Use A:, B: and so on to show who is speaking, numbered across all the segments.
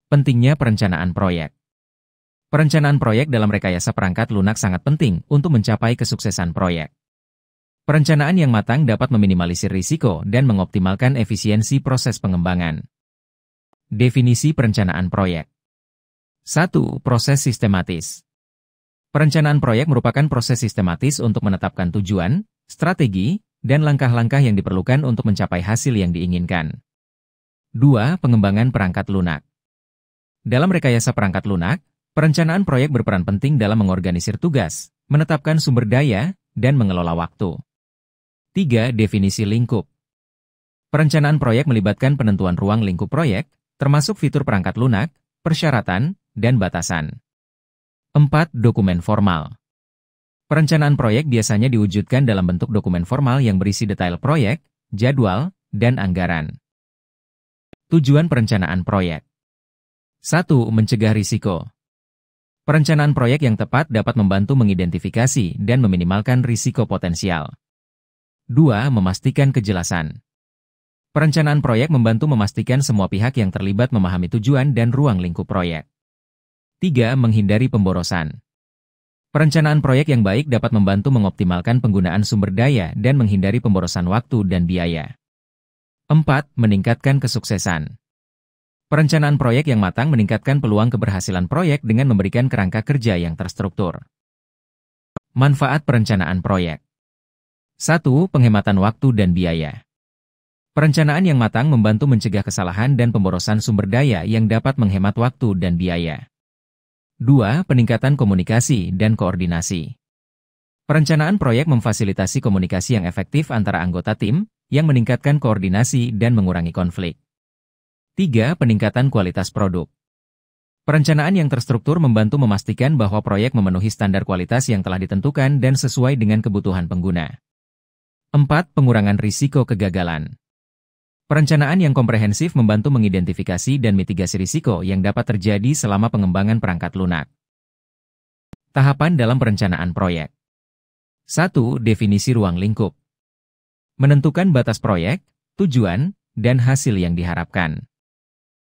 A: Pentingnya perencanaan proyek. Perencanaan proyek dalam rekayasa perangkat lunak sangat penting untuk mencapai kesuksesan proyek. Perencanaan yang matang dapat meminimalisir risiko dan mengoptimalkan efisiensi proses pengembangan. Definisi perencanaan proyek. 1. Proses sistematis. Perencanaan proyek merupakan proses sistematis untuk menetapkan tujuan, strategi, dan langkah-langkah yang diperlukan untuk mencapai hasil yang diinginkan. 2. Pengembangan perangkat lunak. Dalam rekayasa perangkat lunak, perencanaan proyek berperan penting dalam mengorganisir tugas, menetapkan sumber daya, dan mengelola waktu. 3. Definisi lingkup. Perencanaan proyek melibatkan penentuan ruang lingkup proyek, termasuk fitur perangkat lunak, persyaratan, dan batasan. 4. Dokumen formal. Perencanaan proyek biasanya diwujudkan dalam bentuk dokumen formal yang berisi detail proyek, jadwal, dan anggaran. Tujuan perencanaan proyek. 1. Mencegah risiko. Perencanaan proyek yang tepat dapat membantu mengidentifikasi dan meminimalkan risiko potensial. 2. Memastikan kejelasan. Perencanaan proyek membantu memastikan semua pihak yang terlibat memahami tujuan dan ruang lingkup proyek. 3. Menghindari pemborosan. Perencanaan proyek yang baik dapat membantu mengoptimalkan penggunaan sumber daya dan menghindari pemborosan waktu dan biaya. 4. Meningkatkan kesuksesan. Perencanaan proyek yang matang meningkatkan peluang keberhasilan proyek dengan memberikan kerangka kerja yang terstruktur. Manfaat perencanaan proyek. 1. Penghematan waktu dan biaya. Perencanaan yang matang membantu mencegah kesalahan dan pemborosan sumber daya yang dapat menghemat waktu dan biaya. 2. Peningkatan komunikasi dan koordinasi. Perencanaan proyek memfasilitasi komunikasi yang efektif antara anggota tim, yang meningkatkan koordinasi dan mengurangi konflik. 3. Peningkatan kualitas produk. Perencanaan yang terstruktur membantu memastikan bahwa proyek memenuhi standar kualitas yang telah ditentukan dan sesuai dengan kebutuhan pengguna. 4. Pengurangan risiko kegagalan. Perencanaan yang komprehensif membantu mengidentifikasi dan mitigasi risiko yang dapat terjadi selama pengembangan perangkat lunak. Tahapan dalam perencanaan proyek. 1. Definisi ruang lingkup. Menentukan batas proyek, tujuan, dan hasil yang diharapkan.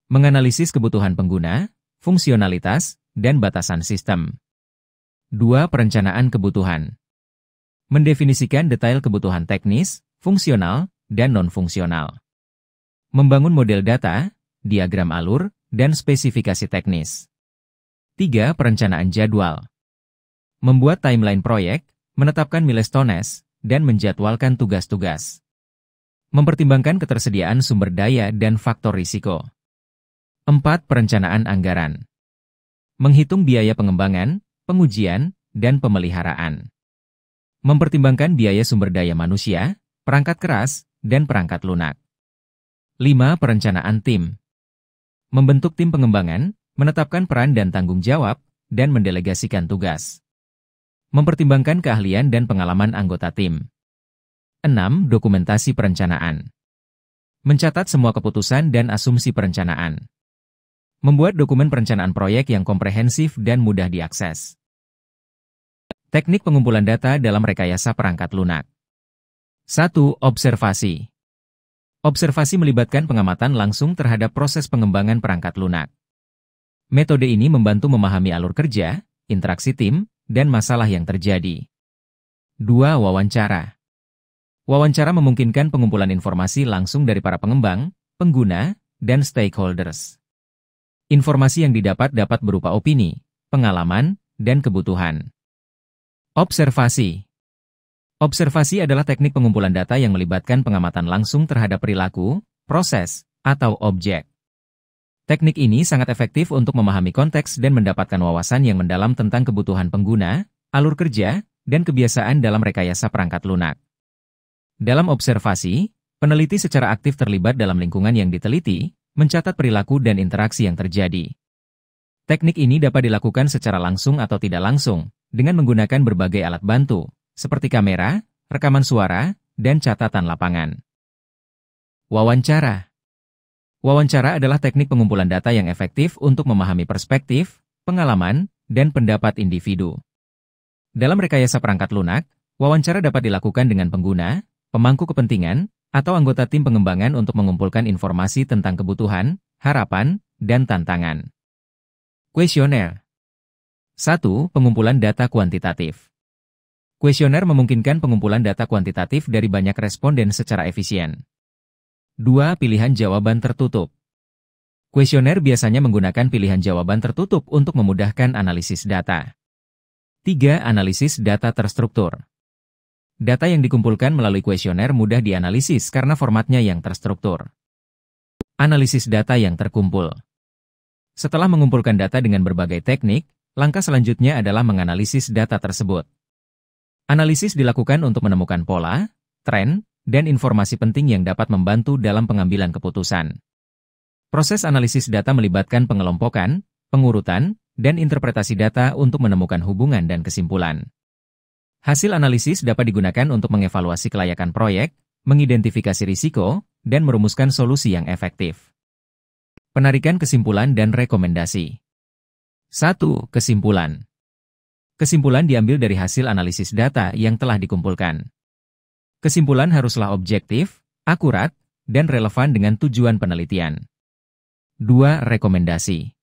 A: Menganalisis kebutuhan pengguna, fungsionalitas, dan batasan sistem. 2. Perencanaan kebutuhan. Mendefinisikan detail kebutuhan teknis, fungsional, dan non-fungsional. Membangun model data, diagram alur, dan spesifikasi teknis. 3. Perencanaan jadwal. Membuat timeline proyek, menetapkan milestones, dan menjadwalkan tugas-tugas. Mempertimbangkan ketersediaan sumber daya dan faktor risiko. 4. Perencanaan anggaran. Menghitung biaya pengembangan, pengujian, dan pemeliharaan. Mempertimbangkan biaya sumber daya manusia, perangkat keras, dan perangkat lunak. 5. Perencanaan tim. Membentuk tim pengembangan, menetapkan peran dan tanggung jawab, dan mendelegasikan tugas. Mempertimbangkan keahlian dan pengalaman anggota tim. 6. Dokumentasi perencanaan. Mencatat semua keputusan dan asumsi perencanaan. Membuat dokumen perencanaan proyek yang komprehensif dan mudah diakses. Teknik pengumpulan data dalam rekayasa perangkat lunak. 1. Observasi. Observasi melibatkan pengamatan langsung terhadap proses pengembangan perangkat lunak. Metode ini membantu memahami alur kerja, interaksi tim, dan masalah yang terjadi. 2. Wawancara. Wawancara memungkinkan pengumpulan informasi langsung dari para pengembang, pengguna, dan stakeholders. Informasi yang didapat dapat berupa opini, pengalaman, dan kebutuhan. Observasi. Observasi adalah teknik pengumpulan data yang melibatkan pengamatan langsung terhadap perilaku, proses, atau objek. Teknik ini sangat efektif untuk memahami konteks dan mendapatkan wawasan yang mendalam tentang kebutuhan pengguna, alur kerja, dan kebiasaan dalam rekayasa perangkat lunak. Dalam observasi, peneliti secara aktif terlibat dalam lingkungan yang diteliti, mencatat perilaku dan interaksi yang terjadi. Teknik ini dapat dilakukan secara langsung atau tidak langsung, dengan menggunakan berbagai alat bantu, seperti kamera, rekaman suara, dan catatan lapangan. Wawancara. Wawancara adalah teknik pengumpulan data yang efektif untuk memahami perspektif, pengalaman, dan pendapat individu. Dalam rekayasa perangkat lunak, wawancara dapat dilakukan dengan pengguna, pemangku kepentingan, atau anggota tim pengembangan untuk mengumpulkan informasi tentang kebutuhan, harapan, dan tantangan. Kuesioner. 1. Pengumpulan data kuantitatif. Kuesioner memungkinkan pengumpulan data kuantitatif dari banyak responden secara efisien. 2. Pilihan jawaban tertutup. Kuesioner biasanya menggunakan pilihan jawaban tertutup untuk memudahkan analisis data. 3. Analisis data terstruktur. Data yang dikumpulkan melalui kuesioner mudah dianalisis karena formatnya yang terstruktur. Analisis data yang terkumpul. Setelah mengumpulkan data dengan berbagai teknik, langkah selanjutnya adalah menganalisis data tersebut. Analisis dilakukan untuk menemukan pola, tren, dan informasi penting yang dapat membantu dalam pengambilan keputusan. Proses analisis data melibatkan pengelompokan, pengurutan, dan interpretasi data untuk menemukan hubungan dan kesimpulan. Hasil analisis dapat digunakan untuk mengevaluasi kelayakan proyek, mengidentifikasi risiko, dan merumuskan solusi yang efektif. Penarikan kesimpulan dan rekomendasi. 1. Kesimpulan. Kesimpulan diambil dari hasil analisis data yang telah dikumpulkan. Kesimpulan haruslah objektif, akurat, dan relevan dengan tujuan penelitian. 2. Rekomendasi.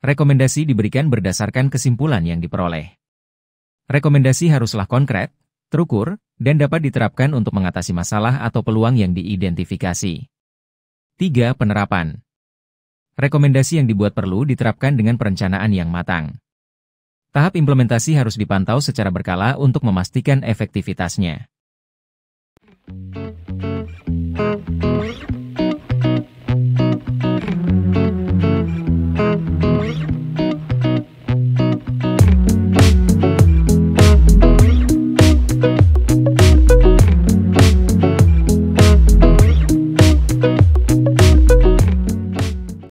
A: Rekomendasi diberikan berdasarkan kesimpulan yang diperoleh. Rekomendasi haruslah konkret, terukur, dan dapat diterapkan untuk mengatasi masalah atau peluang yang diidentifikasi. 3. Penerapan. Rekomendasi yang dibuat perlu diterapkan dengan perencanaan yang matang. Tahap implementasi harus dipantau secara berkala untuk memastikan efektivitasnya.